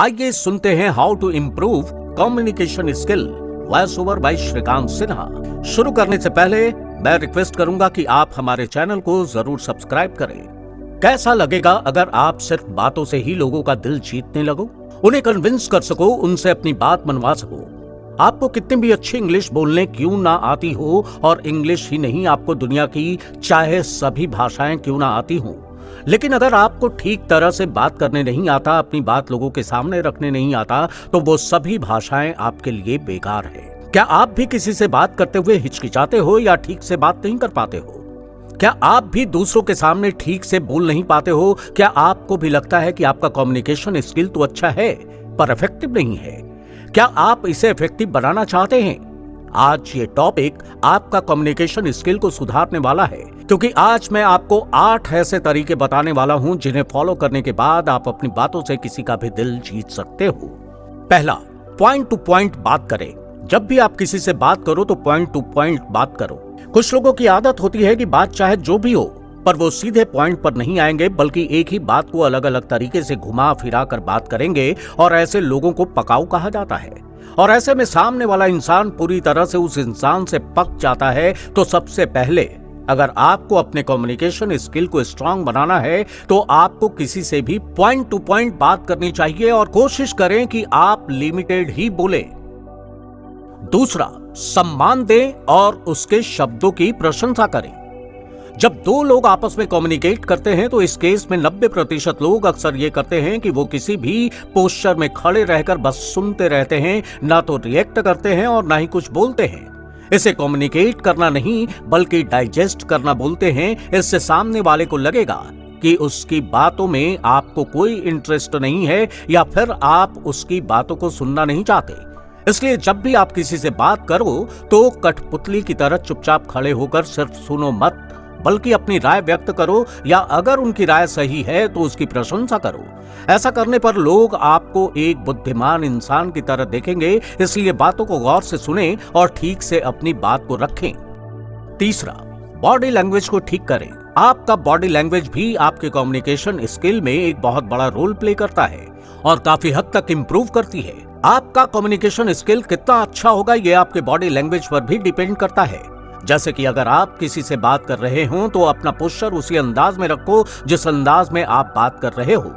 आइए सुनते हैं how to improve communication skill voice over by Shrikant Sinha. शुरू करने से पहले मैं रिक्वेस्ट करूंगा कि आप हमारे चैनल को जरूर सब्सक्राइब करें। कैसा लगेगा अगर आप सिर्फ बातों से ही लोगों का दिल जीतने लगो, उन्हें कन्विंस कर सको, उनसे अपनी बात मनवा सको। आपको कितनी भी अच्छी इंग्लिश बोलने क्यों ना आती हो, और इंग्लिश ही नहीं आपको दुनिया की चाहे सभी भाषाएं क्यों ना आती हो, लेकिन अगर आपको ठीक तरह से बात करने नहीं आता, अपनी बात लोगों के सामने रखने नहीं आता, तो वो सभी भाषाएं आपके लिए बेकार है। क्या आप भी किसी से बात करते हुए हिचकिचाते हो या ठीक से बात नहीं कर पाते हो? क्या आप भी दूसरों के सामने ठीक से बोल नहीं पाते हो? क्या आपको भी लगता है कि आपका कम्युनिकेशन स्किल तो अच्छा है पर इफेक्टिव नहीं है? क्या आप इसे इफेक्टिव बनाना चाहते हैं? आज ये टॉपिक आपका कम्युनिकेशन स्किल को सुधारने वाला है, क्योंकि आज मैं आपको 8 ऐसे तरीके बताने वाला हूं जिन्हें फॉलो करने के बाद आप अपनी बातों से किसी का भी दिल जीत सकते हो। पहला, पॉइंट टू पॉइंट बात करें। जब भी आप किसी से बात करो तो पॉइंट टू पॉइंट बात करो। कुछ लोगों की आदत होती है कि बात चाहे जो भी हो, पर वो सीधे पॉइंट पर नहीं आएंगे, बल्कि एक ही बात को अलग अलग तरीके से घुमा फिरा कर बात करेंगे, और ऐसे लोगों को पकाऊ कहा जाता है। और ऐसे में सामने वाला इंसान पूरी तरह से उस इंसान से पक जाता है। तो सबसे पहले, अगर आपको अपने कम्युनिकेशन स्किल को स्ट्रांग बनाना है, तो आपको किसी से भी पॉइंट टू पॉइंट बात करनी चाहिए और कोशिश करें कि आप लिमिटेड ही बोले। दूसरा, सम्मान दें और उसके शब्दों की प्रशंसा करें। जब दो लोग आपस में कम्युनिकेट करते हैं तो इस केस में 90% लोग अक्सर ये करते हैं कि वो किसी भी पोस्चर में खड़े रहकर बस सुनते रहते हैं, ना तो रिएक्ट करते हैं और ना ही कुछ बोलते हैं। इसे कम्युनिकेट करना नहीं बल्कि डाइजेस्ट करना बोलते हैं। इससे सामने वाले को लगेगा कि उसकी बातों में आपको कोई इंटरेस्ट नहीं है, या फिर आप उसकी बातों को सुनना नहीं चाहते। इसलिए जब भी आप किसी से बात करो तो कठपुतली की तरह चुपचाप खड़े होकर सिर्फ सुनो मत, बल्कि अपनी राय व्यक्त करो, या अगर उनकी राय सही है तो उसकी प्रशंसा करो। ऐसा करने पर लोग आपको एक बुद्धिमान इंसान की तरह देखेंगे। इसलिए बातों को गौर से सुनें और ठीक से अपनी बात को रखें। तीसरा, बॉडी लैंग्वेज को ठीक करें। आपका बॉडी लैंग्वेज भी आपके कम्युनिकेशन स्किल में एक बहुत बड़ा रोल प्ले करता है और काफी हद तक इंप्रूव करती है। आपका कम्युनिकेशन स्किल कितना अच्छा होगा ये आपके बॉडी लैंग्वेज पर भी डिपेंड करता है। जैसे कि अगर आप किसी से बात कर रहे हो तो अपना पोस्चर उसी अंदाज में रखो जिस अंदाज में आप बात कर रहे हो।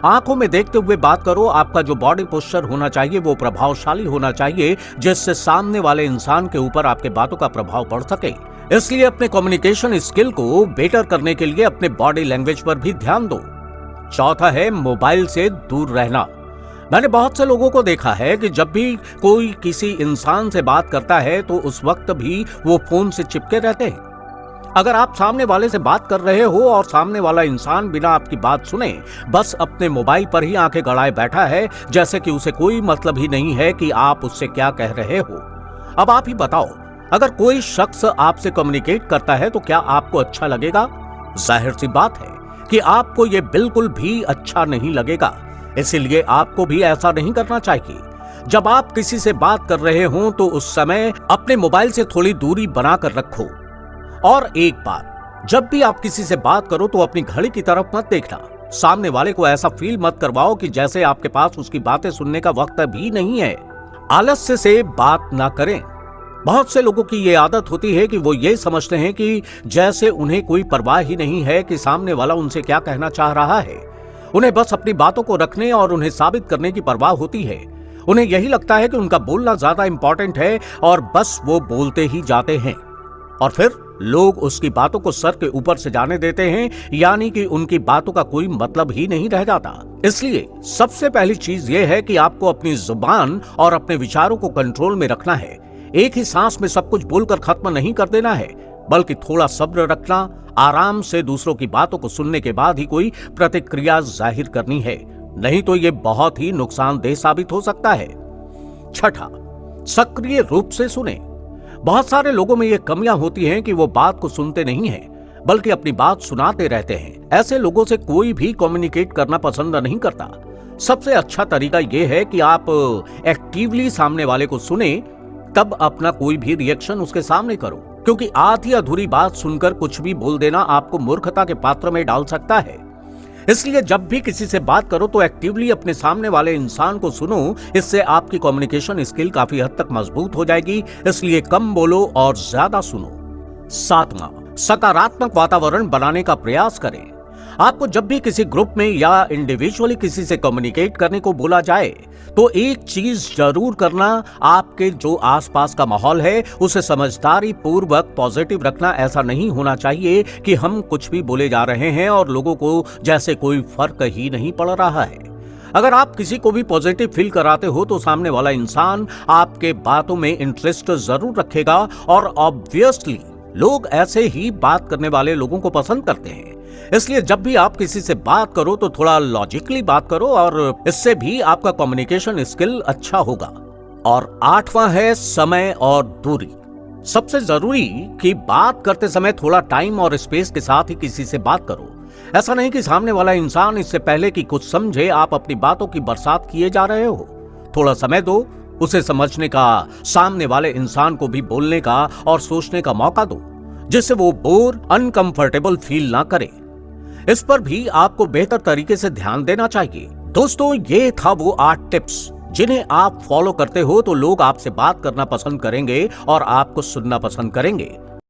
आंखों में देखते हुए बात करो। आपका जो बॉडी पोस्चर होना चाहिए वो प्रभावशाली होना चाहिए, जिससे सामने वाले इंसान के ऊपर आपके बातों का प्रभाव पड़ सके। इसलिए अपने कम्युनिकेशन स्किल को बेटर करने के लिए अपने बॉडी लैंग्वेज पर भी ध्यान दो। चौथा है मोबाइल से दूर रहना। मैंने बहुत से लोगों को देखा है कि जब भी कोई किसी इंसान से बात करता है तो उस वक्त भी वो फोन से चिपके रहते हैं। अगर आप सामने वाले से बात कर रहे हो और सामने वाला इंसान बिना आपकी बात सुने बस अपने मोबाइल पर ही आंखें गड़ाए बैठा है, जैसे कि उसे कोई मतलब ही नहीं है कि आप उससे क्या कह रहे हो। अब आप ही बताओ, अगर कोई शख्स आपसे कम्युनिकेट करता है तो क्या आपको अच्छा लगेगा? जाहिर सी बात है कि आपको ये बिल्कुल भी अच्छा नहीं लगेगा। इसीलिए आपको भी ऐसा नहीं करना चाहिए। जब आप किसी से बात कर रहे हो तो उस समय अपने मोबाइल से थोड़ी दूरी बनाकर रखो। और एक बात, जब भी आप किसी से बात करो तो अपनी घड़ी की तरफ मत देखना। सामने वाले को ऐसा फील मत करवाओ कि जैसे आपके पास उसकी बातें सुनने का वक्त भी नहीं है। आलस्य से बात ना करें। बहुत से लोगों की ये आदत होती है कि वो ये समझते हैं कि जैसे उन्हें कोई परवाह ही नहीं है कि सामने वाला उनसे क्या कहना चाह रहा है। उन्हें बस अपनी बातों को रखने और उन्हें साबित करने की परवाह होती है। उन्हें यही लगता है कि उनका बोलना ज्यादा इंपॉर्टेंट है और बस वो बोलते ही जाते हैं, और फिर लोग उसकी बातों को सर के ऊपर से जाने देते हैं, यानी कि उनकी बातों का कोई मतलब ही नहीं रह जाता। इसलिए सबसे पहली चीज ये है कि आपको अपनी जुबान और अपने विचारों को कंट्रोल में रखना है। एक ही सांस में सब कुछ बोलकर खत्म नहीं कर देना है, बल्कि थोड़ा सब्र रखना, आराम से दूसरों की बातों को सुनने के बाद ही कोई प्रतिक्रिया जाहिर करनी है, नहीं तो ये बहुत ही नुकसानदेह साबित हो सकता है। छठा, सक्रिय रूप से सुने। बहुत सारे लोगों में ये कमियां होती हैं कि वो बात को सुनते नहीं हैं, बल्कि अपनी बात सुनाते रहते हैं। ऐसे लोगों से कोई भी कम्युनिकेट करना पसंद नहीं करता। सबसे अच्छा तरीका यह है कि आप एक्टिवली सामने वाले को सुने, तब अपना कोई भी रिएक्शन उसके सामने करो, क्योंकि आधी अधूरी बात सुनकर कुछ भी बोल देना आपको मूर्खता के पात्र में डाल सकता है। इसलिए जब भी किसी से बात करो तो एक्टिवली अपने सामने वाले इंसान को सुनो। इससे आपकी कम्युनिकेशन स्किल काफी हद तक मजबूत हो जाएगी। इसलिए कम बोलो और ज्यादा सुनो। 7वां, सकारात्मक वातावरण बनाने का प्रयास करें। आपको जब भी किसी ग्रुप में या इंडिविजुअली किसी से कम्युनिकेट करने को बोला जाए तो एक चीज जरूर करना, आपके जो आसपास का माहौल है उसे समझदारी पूर्वक पॉजिटिव रखना। ऐसा नहीं होना चाहिए कि हम कुछ भी बोले जा रहे हैं और लोगों को जैसे कोई फर्क ही नहीं पड़ रहा है। अगर आप किसी को भी पॉजिटिव फील कराते हो तो सामने वाला इंसान आपके बातों में इंटरेस्ट जरूर रखेगा और ऑब्वियसली लोग ऐसे ही बात करने वाले लोगों को पसंद करते हैं। इसलिए जब भी आप किसी से बात करो तो थोड़ा लॉजिकली बात करो और इससे भी आपका कम्युनिकेशन स्किल अच्छा होगा। और 8वां है समय और दूरी। सबसे जरूरी कि बात करते समय थोड़ा टाइम और स्पेस के साथ ही किसी से बात करो। ऐसा नहीं कि सामने वाला इंसान इससे पहले कि कुछ समझे आप अपनी बातों की बरसात किए जा रहे हो। थोड़ा समय दो, उसे समझने का, सामने वाले इंसान को भी बोलने का और सोचने का मौका दो, जिससे वो बोर, अनकंफर्टेबल फील ना करे। इस पर भी आपको बेहतर तरीके से ध्यान देना चाहिए। दोस्तों, ये था वो 8 टिप्स जिन्हें आप फॉलो करते हो तो लोग आपसे बात करना पसंद करेंगे और आपको सुनना पसंद करेंगे।